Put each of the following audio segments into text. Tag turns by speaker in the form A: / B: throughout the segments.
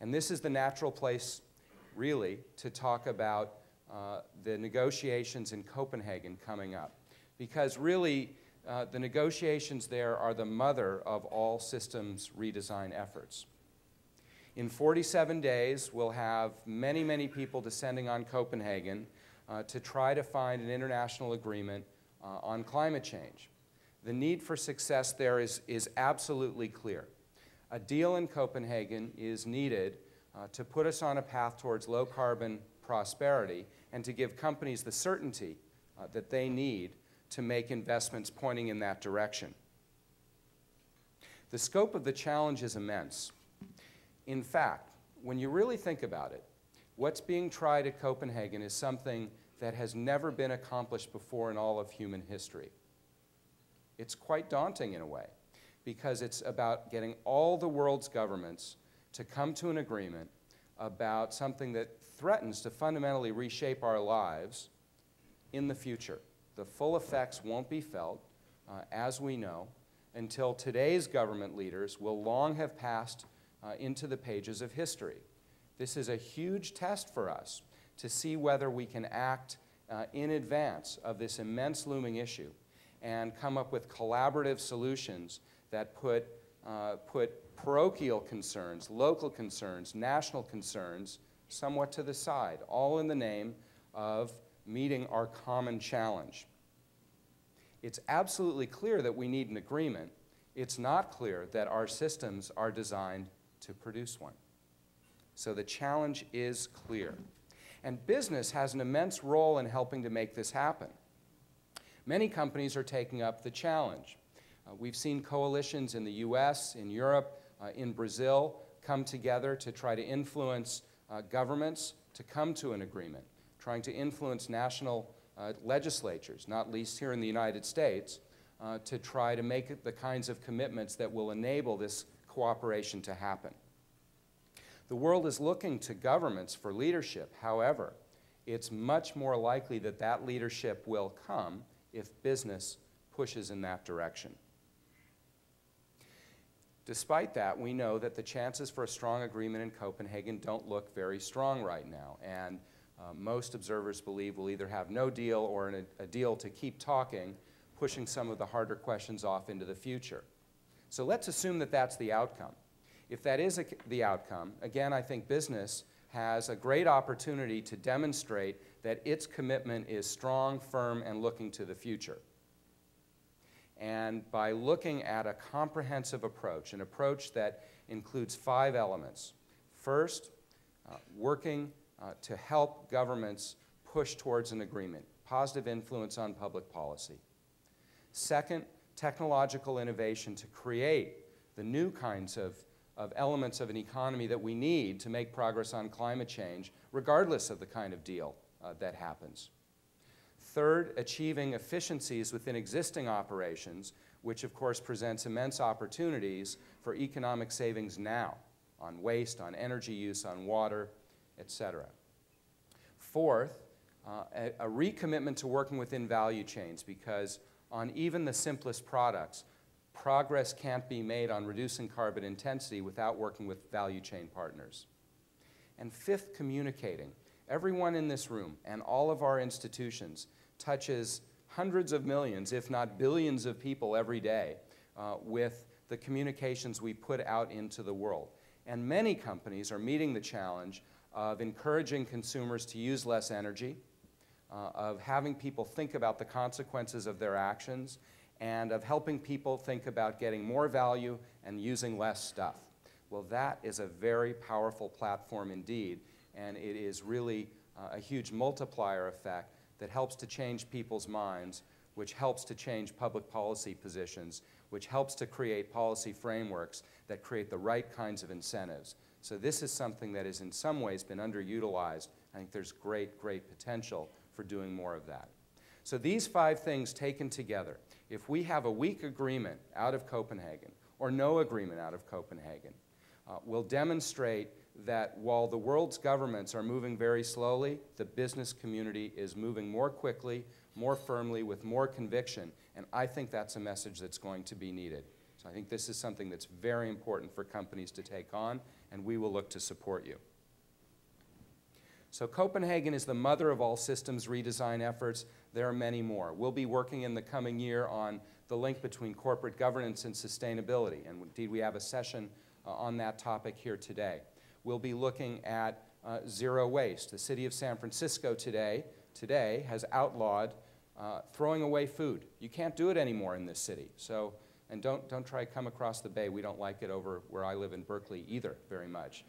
A: And this is the natural place, really, to talk about the negotiations in Copenhagen coming up. Because really, the negotiations there are the mother of all systems redesign efforts. In 47 days, we'll have many, many people descending on Copenhagen to try to find an international agreement on climate change. The need for success there is absolutely clear. A deal in Copenhagen is needed to put us on a path towards low-carbon prosperity and to give companies the certainty that they need to make investments pointing in that direction. The scope of the challenge is immense. In fact, when you really think about it, what's being tried at Copenhagen is something that has never been accomplished before in all of human history. It's quite daunting in a way, because it's about getting all the world's governments to come to an agreement about something that threatens to fundamentally reshape our lives in the future. The full effects won't be felt, as we know, until today's government leaders will long have passed into the pages of history. This is a huge test for us to see whether we can act in advance of this immense looming issue and come up with collaborative solutions that put parochial concerns, local concerns, national concerns somewhat to the side, all in the name of meeting our common challenge. It's absolutely clear that we need an agreement. It's not clear that our systems are designed to produce one. So the challenge is clear. And business has an immense role in helping to make this happen. Many companies are taking up the challenge. We've seen coalitions in the US, in Europe, in Brazil come together to try to influence governments to come to an agreement, trying to influence national legislatures, not least here in the United States, to try to make the kinds of commitments that will enable this cooperation to happen. The world is looking to governments for leadership. However, it's much more likely that that leadership will come if business pushes in that direction. Despite that, we know that the chances for a strong agreement in Copenhagen don't look very strong right now, and most observers believe we'll either have no deal or a deal to keep talking, pushing some of the harder questions off into the future. So let's assume that that's the outcome. If that is the outcome, again, I think business has a great opportunity to demonstrate that its commitment is strong, firm, and looking to the future. And by looking at a comprehensive approach, an approach that includes 5 elements. First, working to help governments push towards an agreement, positive influence on public policy. Second, technological innovation to create the new kinds of elements of an economy that we need to make progress on climate change, regardless of the kind of deal that happens. Third, achieving efficiencies within existing operations, which of course presents immense opportunities for economic savings now on waste, on energy use, on water, etc. Fourth, a recommitment to working within value chains, because on even the simplest products, progress can't be made on reducing carbon intensity without working with value chain partners. And fifth, communicating. Everyone in this room and all of our institutions touches hundreds of millions, if not billions of people every day with the communications we put out into the world. And many companies are meeting the challenge of encouraging consumers to use less energy, of having people think about the consequences of their actions, and of helping people think about getting more value and using less stuff. Well, that is a very powerful platform indeed, and it is really a huge multiplier effect that helps to change people's minds, which helps to change public policy positions, which helps to create policy frameworks that create the right kinds of incentives. So this is something that has in some ways been underutilized. I think there's great, great potential for doing more of that. So these 5 things taken together, if we have a weak agreement out of Copenhagen or no agreement out of Copenhagen, will demonstrate that while the world's governments are moving very slowly, the business community is moving more quickly, more firmly, with more conviction, and I think that's a message that's going to be needed. So I think this is something that's very important for companies to take on, and we will look to support you. So Copenhagen is the mother of all systems redesign efforts. There are many more. We'll be working in the coming year on the link between corporate governance and sustainability, and indeed we have a session on that topic here today. We'll be looking at zero waste. The city of San Francisco today has outlawed throwing away food. You can't do it anymore in this city. So, and don't try to come across the bay. We don't like it over where I live in Berkeley either very much.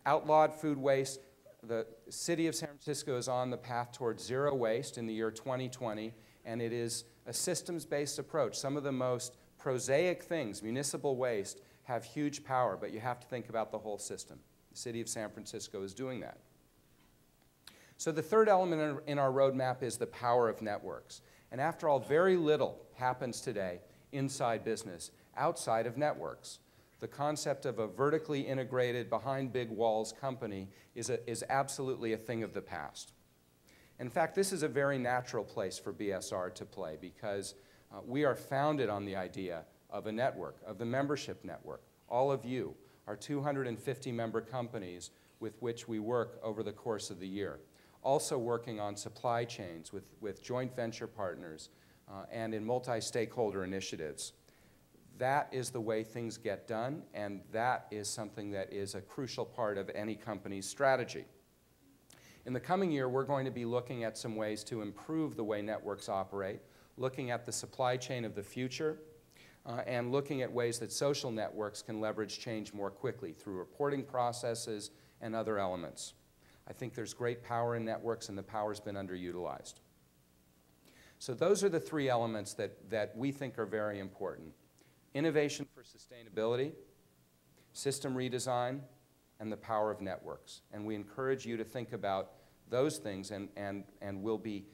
A: Outlawed food waste. The city of San Francisco is on the path towards zero waste in the year 2020, and it is a systems-based approach. Some of the most prosaic things, municipal waste, have huge power, but you have to think about the whole system. The city of San Francisco is doing that. So the third element in our roadmap is the power of networks. And after all, very little happens today inside business, outside of networks. The concept of a vertically integrated, behind big walls company is absolutely a thing of the past. In fact, this is a very natural place for BSR to play because we are founded on the idea of a network, of the membership network. All of you are 250 member companies with which we work over the course of the year. Also working on supply chains with joint venture partners and in multi-stakeholder initiatives. That is the way things get done, and that is something that is a crucial part of any company's strategy. In the coming year, we're going to be looking at some ways to improve the way networks operate, looking at the supply chain of the future, and looking at ways that social networks can leverage change more quickly through reporting processes and other elements. I think there's great power in networks, and the power's been underutilized. So those are the three elements that we think are very important. Innovation for sustainability, system redesign, and the power of networks. And we encourage you to think about those things, and we'll be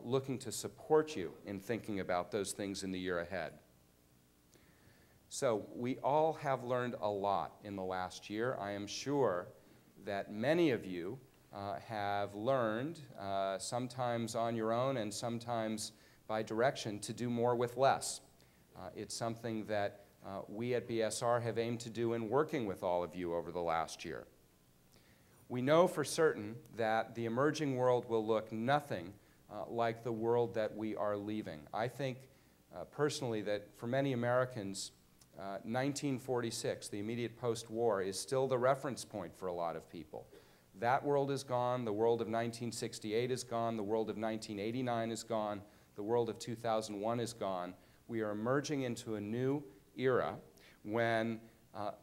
A: looking to support you in thinking about those things in the year ahead. So we all have learned a lot in the last year. I am sure that many of you have learned, sometimes on your own and sometimes by direction, to do more with less. It's something that we at BSR have aimed to do in working with all of you over the last year. We know for certain that the emerging world will look nothing like the world that we are leaving. I think personally that for many Americans, 1946, the immediate post-war, is still the reference point for a lot of people. That world is gone, the world of 1968 is gone, the world of 1989 is gone, the world of 2001 is gone. We are emerging into a new era when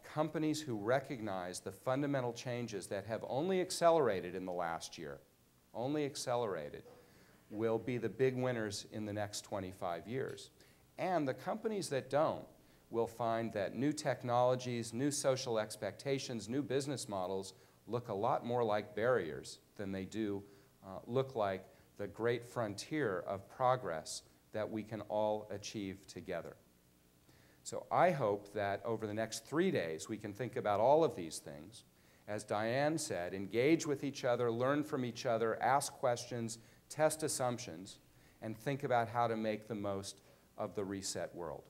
A: companies who recognize the fundamental changes that have only accelerated in the last year, only accelerated, will be the big winners in the next 25 years. And the companies that don't will find that new technologies, new social expectations, new business models look a lot more like barriers than they do look like the great frontier of progress that we can all achieve together. So I hope that over the next 3 days we can think about all of these things. As Diane said, engage with each other, learn from each other, ask questions, test assumptions, and think about how to make the most of the reset world.